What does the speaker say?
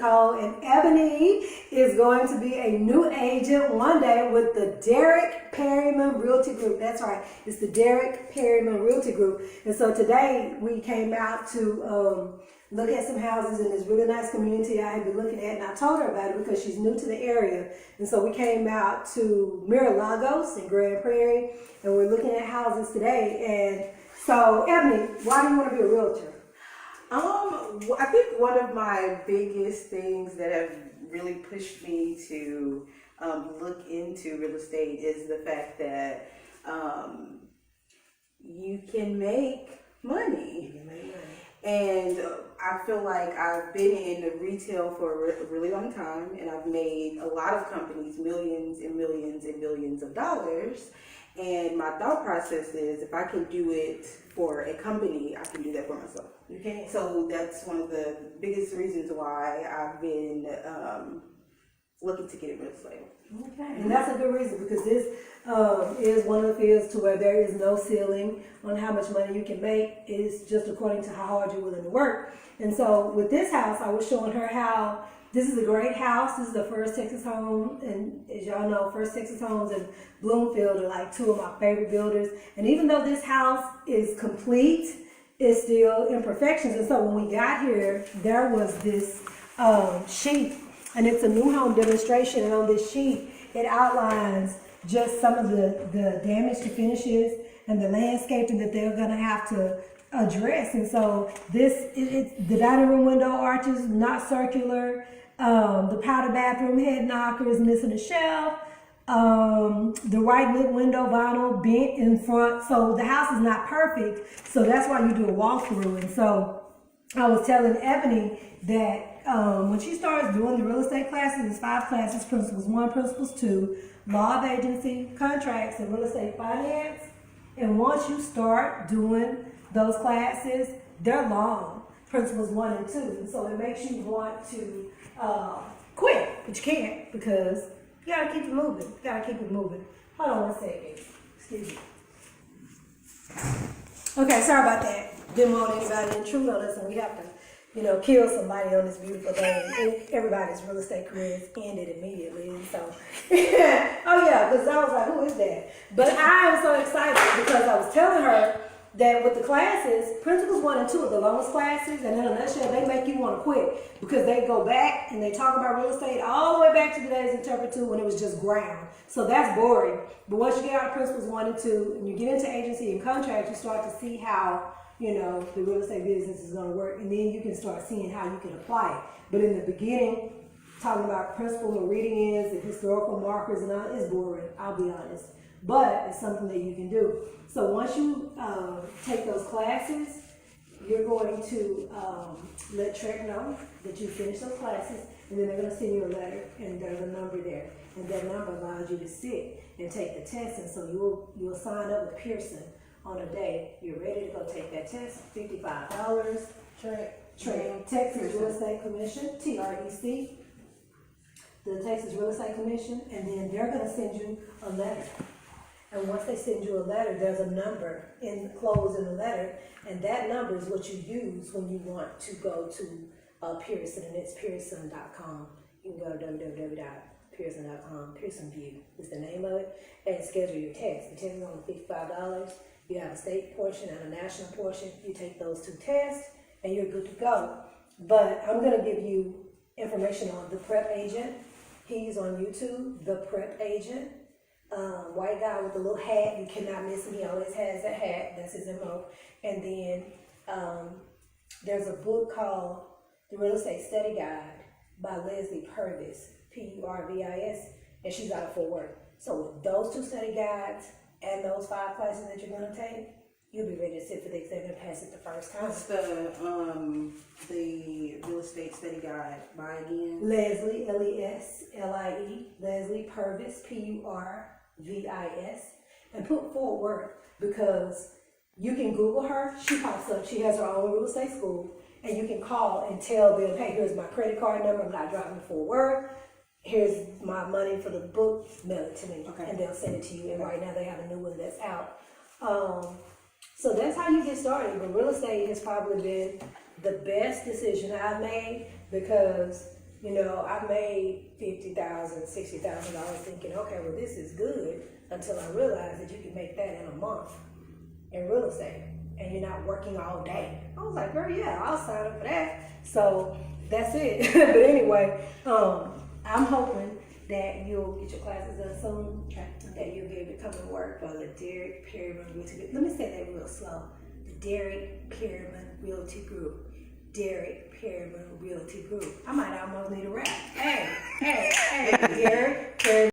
Nicole, and Ebony is going to be a new agent one day with the Derek Perryman Realty Group. That's right, it's the Derek Perryman Realty Group. And so today we came out to look at some houses in this really nice community I had been looking at, and I told her about it because she's new to the area. And so we came out to Lagos in Grand Prairie, and we're looking at houses today. And so, Ebony, why do you want to be a realtor? I think one of my biggest things that have really pushed me to look into real estate is the fact that you can make money. And I feel like I've been in the retail for a really long time, and I've made a lot of companies millions and millions and millions of dollars. And my thought process is, if I can do it for a company, I can do that for myself. You can. So that's one of the biggest reasons why I've been looking to get in real estate. Okay, and that's a good reason, because this is one of the fields to where there is no ceiling on how much money you can make. It's just according to how hard you're willing to work. And so with this house, I was showing her how this is a great house. This is the First Texas Home, and as y'all know, First Texas Homes and Bloomfield are like two of my favorite builders. And even though this house is complete, it's still imperfections. And so when we got here, there was this sheet, and it's a new home demonstration. And on this sheet, it outlines just some of the damage to finishes and the landscaping that they're gonna have to address. And so the dining room window arches not circular. The powder bathroom head knocker is missing a shelf. The right lip window vinyl bent in front. So the house is not perfect. So that's why you do a walkthrough. And so I was telling Ebony that when she starts doing the real estate classes, it's 5 classes: Principles 1, Principles 2, Law of Agency, Contracts, and Real Estate Finance. And once you start doing those classes, they're long, Principles 1 and 2. And so it makes you want to quit, but you can't, because you gotta keep it moving. You gotta keep it moving. Hold on one second. Excuse me. Okay, sorry about that. Didn't want anybody to intrude on us, and we have to, kill somebody on this beautiful day. Everybody's real estate careers ended immediately. And so, oh yeah, because I was like, who is that? But I am so excited because I was telling her that with the classes, Principles 1 and 2 are the longest classes, and in a nutshell, they make you want to quit, because they go back and they talk about real estate all the way back to the days in Interpret 2 when it was just ground. So that's boring. But once you get out of Principles 1 and 2 and you get into agency and contract, you start to see how the real estate business is going to work, and then you can start seeing how you can apply it. But in the beginning, talking about principles of reading is and historical markers and all, is boring, I'll be honest. But it's something that you can do. So once you take those classes, you're going to let Trek know that you finished those classes, and then they're going to send you a letter, and there's a number there. And that number allows you to sit and take the test, and so you'll sign up with Pearson on a day you're ready to go take that test. $55. Texas Real Estate Commission, TREC, the Texas Real Estate Commission, and then they're going to send you a letter. And once they send you a letter, there's a number enclosed in the letter, and that number is what you use when you want to go to Pearson, and it's Pearson.com. You can go to www.pearson.com. Pearson View is the name of it, and schedule your test. The test is only $55. You have a state portion and a national portion. You take those 2 tests, and you're good to go. But I'm going to give you information on the prep agent. He's on YouTube, the prep agent. White guy with a little hat. You cannot miss him. He always has that hat. That's his MO. And then there's a book called The Real Estate Study Guide by Leslie Purvis, Purvis, and she's out of Fort Worth. So with those 2 study guides and those 5 classes that you're going to take, you'll be ready to sit for the exam and pass it the first time. What's the real estate study guide by again? Leslie, Leslie, Leslie Purvis, Purvis, and put Fort Worth, because you can Google her. She pops up. She has her own real estate school, and you can call and tell them, hey, here's my credit card number. I'm not driving to Fort Worth. Here's my money for the book. Mail it to me, and they'll send it to you. And right now they have a new one that's out. So that's how you get started. But real estate has probably been the best decision I've made, because You know, I made $50,000, $60,000 thinking, okay, well, this is good, until I realized that you can make that in a month in real estate, and you're not working all day. I was like, girl, yeah, I'll sign up for that. So that's it. But anyway, I'm hoping that you'll get your classes done soon, that you'll be able to come and work for the Derek Perryman Realty Group. Let me say that real slow. The Derek Perryman Realty Group. Derek Perryman Realty Group. I might almost need a rap. Hey, Derek Perryman.